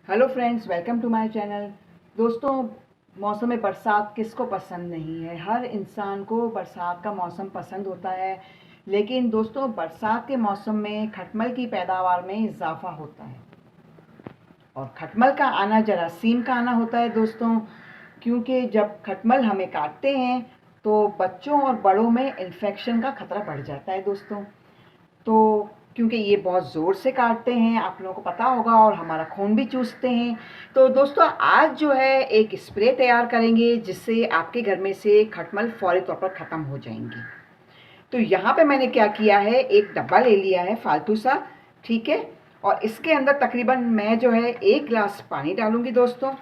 Hello friends, welcome to my channel. दोस्तों, मौसम बरसात किसको पसंद नहीं है। हर इंसान को बरसात का मौसम पसंद होता है। लेकिन दोस्तों, बरसात के मौसम में खटमल की पैदावार में इजाफा होता है और खटमल का आना जरासीम का आना होता है दोस्तों। क्योंकि जब खटमल हमें काटते हैं तो बच्चों और बड़ों में इन्फेक्शन का खतरा बढ़ जाता है दोस्तों। तो क्योंकि ये बहुत ज़ोर से काटते हैं, आप लोगों को पता होगा, और हमारा खून भी चूसते हैं। तो दोस्तों, आज जो है एक स्प्रे तैयार करेंगे जिससे आपके घर में से खटमल फौरी तौर पर ख़त्म हो जाएंगी। तो यहाँ पे मैंने क्या किया है, एक डब्बा ले लिया है फालतू सा, ठीक है। और इसके अंदर तकरीबन मैं जो है 1 गिलास पानी डालूंगी दोस्तों।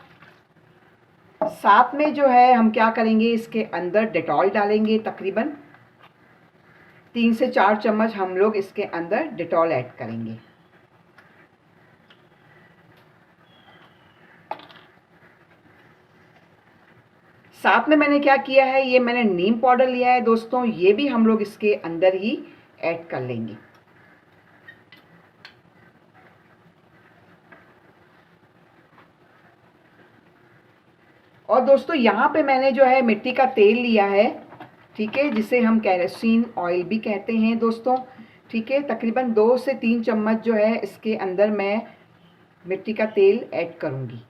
साथ में जो है हम क्या करेंगे, इसके अंदर डेटॉल डालेंगे। तकरीबन 3 से 4 चम्मच हम लोग इसके अंदर डेटॉल ऐड करेंगे। साथ में मैंने क्या किया है, ये मैंने नीम पाउडर लिया है दोस्तों, ये भी हम लोग इसके अंदर ही ऐड कर लेंगे। और दोस्तों, यहाँ पे मैंने जो है मिट्टी का तेल लिया है, ठीक है, जिसे हम केरोसिन ऑयल भी कहते हैं दोस्तों, ठीक है। तकरीबन 2 से 3 चम्मच जो है इसके अंदर मैं मिट्टी का तेल ऐड करूँगी,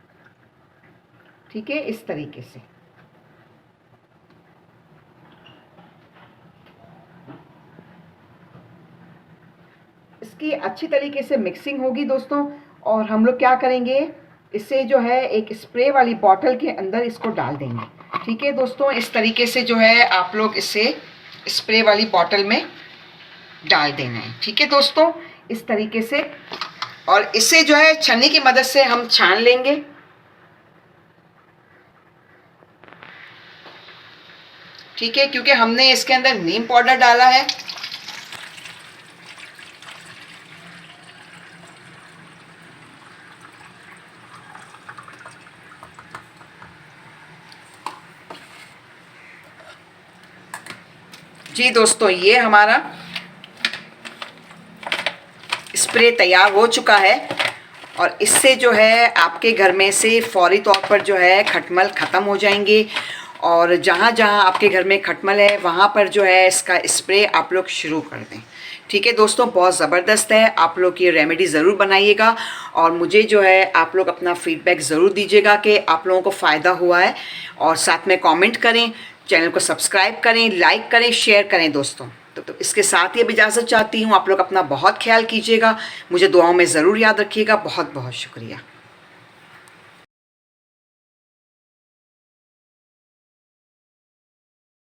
ठीक है, इस तरीके से। इसकी अच्छी तरीके से मिक्सिंग होगी दोस्तों। और हम लोग क्या करेंगे, इसे जो है एक स्प्रे वाली बॉटल के अंदर इसको डाल देंगे, ठीक है दोस्तों। इस तरीके से जो है आप लोग इसे स्प्रे वाली बॉटल में डाल देना है, ठीक है दोस्तों, इस तरीके से। और इसे जो है छन्नी की मदद से हम छान लेंगे, ठीक है, क्योंकि हमने इसके अंदर नीम पाउडर डाला है। जी दोस्तों, ये हमारा स्प्रे तैयार हो चुका है। और इससे जो है आपके घर में से फौरी तौर पर जो है खटमल ख़त्म हो जाएंगे। और जहाँ जहाँ आपके घर में खटमल है वहाँ पर जो है इसका स्प्रे आप लोग शुरू कर दें, ठीक है दोस्तों। बहुत ज़बरदस्त है, आप लोग ये रेमेडी ज़रूर बनाइएगा। और मुझे जो है आप लोग अपना फीडबैक ज़रूर दीजिएगा कि आप लोगों को फ़ायदा हुआ है। और साथ में कमेंट करें, चैनल को सब्सक्राइब करें, लाइक करें, शेयर करें दोस्तों। तो इसके साथ ही अब इजाज़त चाहती हूँ। आप लोग अपना बहुत ख्याल कीजिएगा, मुझे दुआओं में ज़रूर याद रखिएगा। बहुत बहुत शुक्रिया।